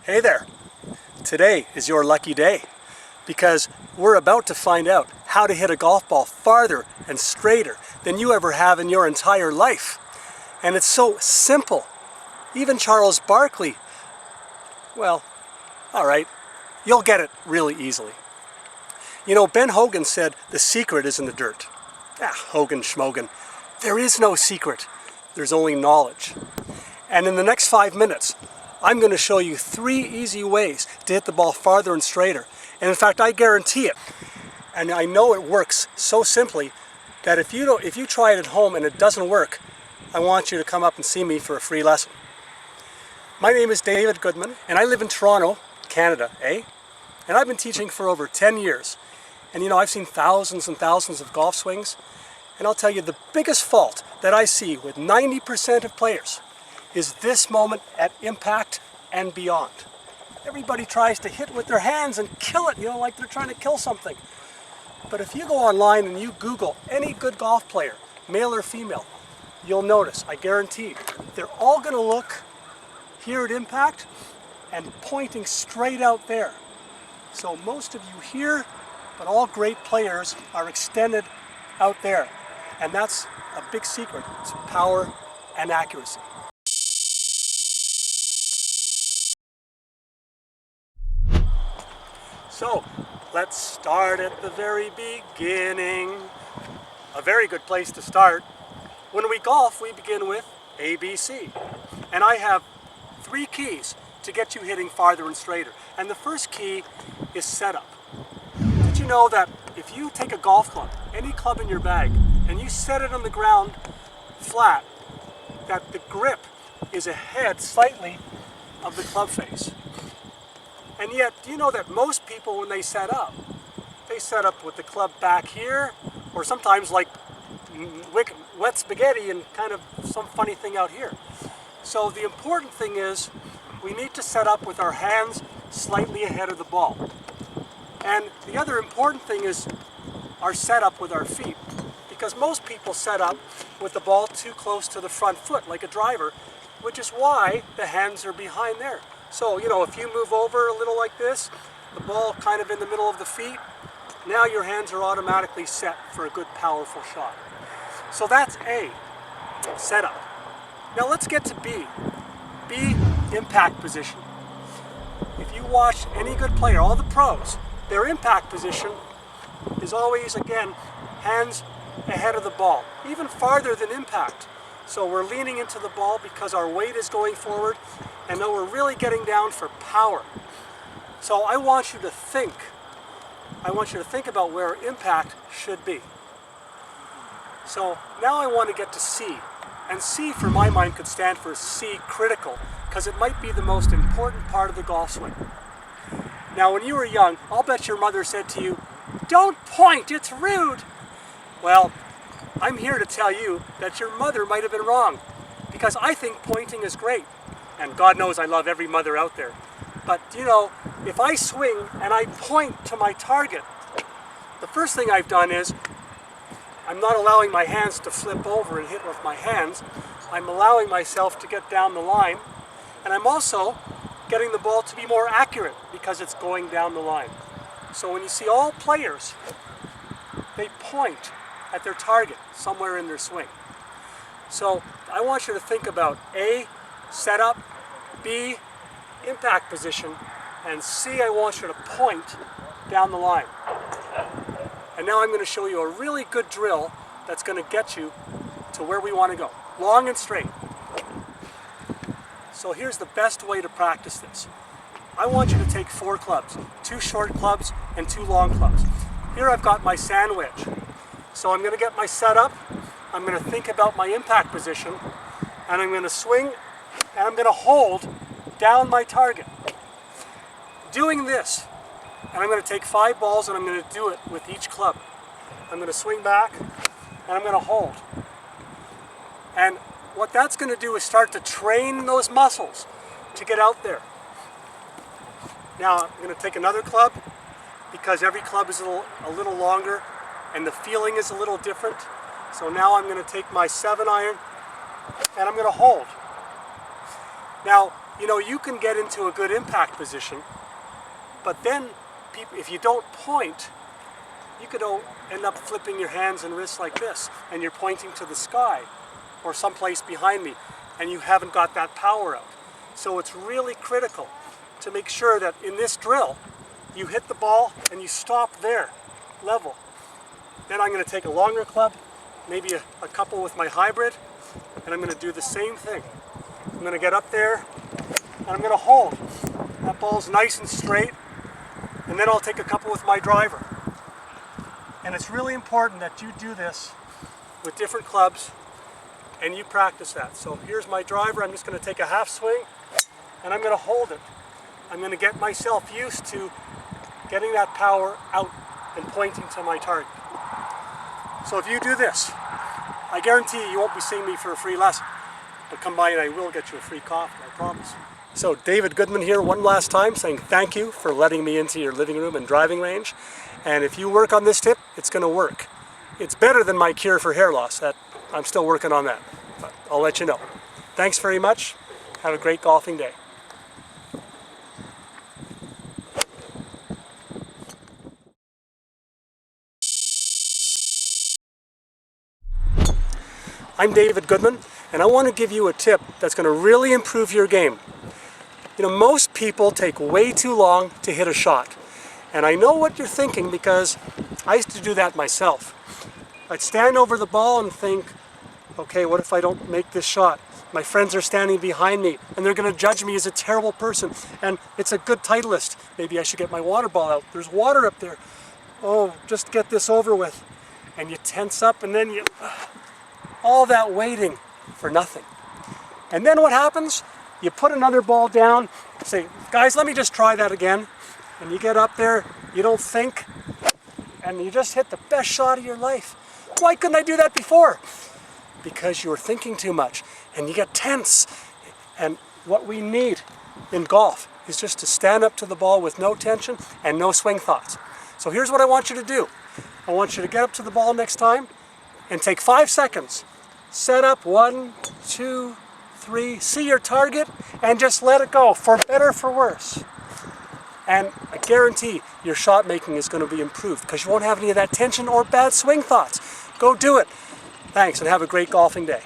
Hey there! Today is your lucky day because we're about to find out how to hit a golf ball farther and straighter than you ever have in your entire life. And it's so simple. Even Charles Barkley, well, alright, you'll get it really easily. You know, Ben Hogan said the secret is in the dirt. Hogan schmogan. There is no secret. There's only knowledge. And in the next 5 minutes, I'm going to show you 3 easy ways to hit the ball farther and straighter. And in fact, I guarantee it. And I know it works so simply that if you try it at home and it doesn't work, I want you to come up and see me for a free lesson. My name is David Goodman, and I live in Toronto, Canada, And I've been teaching for over 10 years. And you know, I've seen thousands and thousands of golf swings. And I'll tell you, the biggest fault that I see with 90% of players is this moment at impact and beyond. Everybody tries to hit with their hands and kill it, you know, like they're trying to kill something. But if you go online and you Google any good golf player, male or female, you'll notice, I guarantee, they're all going to look here at impact and pointing straight out there. So most of you here, but all great players are extended out there. And that's a big secret. It's power and accuracy. So, let's start at the very beginning. A very good place to start. When we golf, we begin with ABC. And I have 3 keys to get you hitting farther and straighter. And the first key is setup. Did you know that if you take a golf club, any club in your bag, and you set it on the ground flat, that the grip is ahead slightly of the club face? And yet, do you know that most people, when they set up with the club back here, or sometimes like wet spaghetti and kind of some funny thing out here. So the important thing is we need to set up with our hands slightly ahead of the ball. And the other important thing is our setup with our feet. Because most people set up with the ball too close to the front foot, like a driver, which is why the hands are behind there. So, you know, if you move over a little like this, the ball kind of in the middle of the feet, now your hands are automatically set for a good, powerful shot. So that's A, setup. Now let's get to B. B, impact position. If you watch any good player, all the pros, their impact position is always, again, hands ahead of the ball, even farther than impact. So we're leaning into the ball because our weight is going forward, and then we're really getting down for power. So I want you to think. I want you to think about where impact should be. So now I want to get to C. And C, for my mind, could stand for C, critical, because it might be the most important part of the golf swing. Now, when you were young, I'll bet your mother said to you, "Don't point, it's rude." Well, I'm here to tell you that your mother might have been wrong, because I think pointing is great. And God knows I love every mother out there. But, you know, if I swing and I point to my target, the first thing I've done is I'm not allowing my hands to flip over and hit with my hands. I'm allowing myself to get down the line. And I'm also getting the ball to be more accurate because it's going down the line. So when you see all players, they point at their target somewhere in their swing. So I want you to think about A, setup, B, impact position, and C, I want you to point down the line. And now I'm going to show you a really good drill that's going to get you to where we want to go, long and straight. So here's the best way to practice this. I want you to take 4 clubs, 2 short clubs and 2 long clubs. Here I've got my sand wedge. So I'm going to get my setup, I'm going to think about my impact position, and I'm going to swing, and I'm going to hold down my target. Doing this, and I'm going to take 5 balls and I'm going to do it with each club. I'm going to swing back, and I'm going to hold. And what that's going to do is start to train those muscles to get out there. Now I'm going to take another club, because every club is a little longer and the feeling is a little different. So now I'm going to take my 7-iron and I'm going to hold. Now, you know, you can get into a good impact position, but then if you don't point, you could end up flipping your hands and wrists like this, and you're pointing to the sky or someplace behind me, and you haven't got that power out. So it's really critical to make sure that in this drill, you hit the ball and you stop there, level. Then I'm going to take a longer club, maybe a couple with my hybrid, and I'm going to do the same thing. I'm going to get up there, and I'm going to hold. That ball's nice and straight, and then I'll take a couple with my driver. And it's really important that you do this with different clubs, and you practice that. So here's my driver. I'm just going to take a half swing, and I'm going to hold it. I'm going to get myself used to getting that power out and pointing to my target. So if you do this, I guarantee you won't be seeing me for a free lesson, but come by and I will get you a free coffee, I promise. So David Goodman here one last time saying thank you for letting me into your living room and driving range. And if you work on this tip, it's going to work. It's better than my cure for hair loss. I'm still working on that, but I'll let you know. Thanks very much. Have a great golfing day. I'm David Goodman, and I want to give you a tip that's going to really improve your game. You know, most people take way too long to hit a shot. And I know what you're thinking because I used to do that myself. I'd stand over the ball and think, okay, what if I don't make this shot? My friends are standing behind me and they're going to judge me as a terrible person. And it's a good Titleist. Maybe I should get my water ball out. There's water up there. Oh, just get this over with. And you tense up and then all that waiting for nothing. And then what happens? You put another ball down, say, guys, let me just try that again. And you get up there, you don't think, and you just hit the best shot of your life. Why couldn't I do that before? Because you were thinking too much, and you get tense. And what we need in golf is just to stand up to the ball with no tension and no swing thoughts. So here's what I want you to do. I want you to get up to the ball next time and take 5 seconds. Set up 1, 2, 3, see your target, and just let it go, for better, for worse. And I guarantee your shot making is going to be improved because you won't have any of that tension or bad swing thoughts. Go do it. Thanks, and have a great golfing day.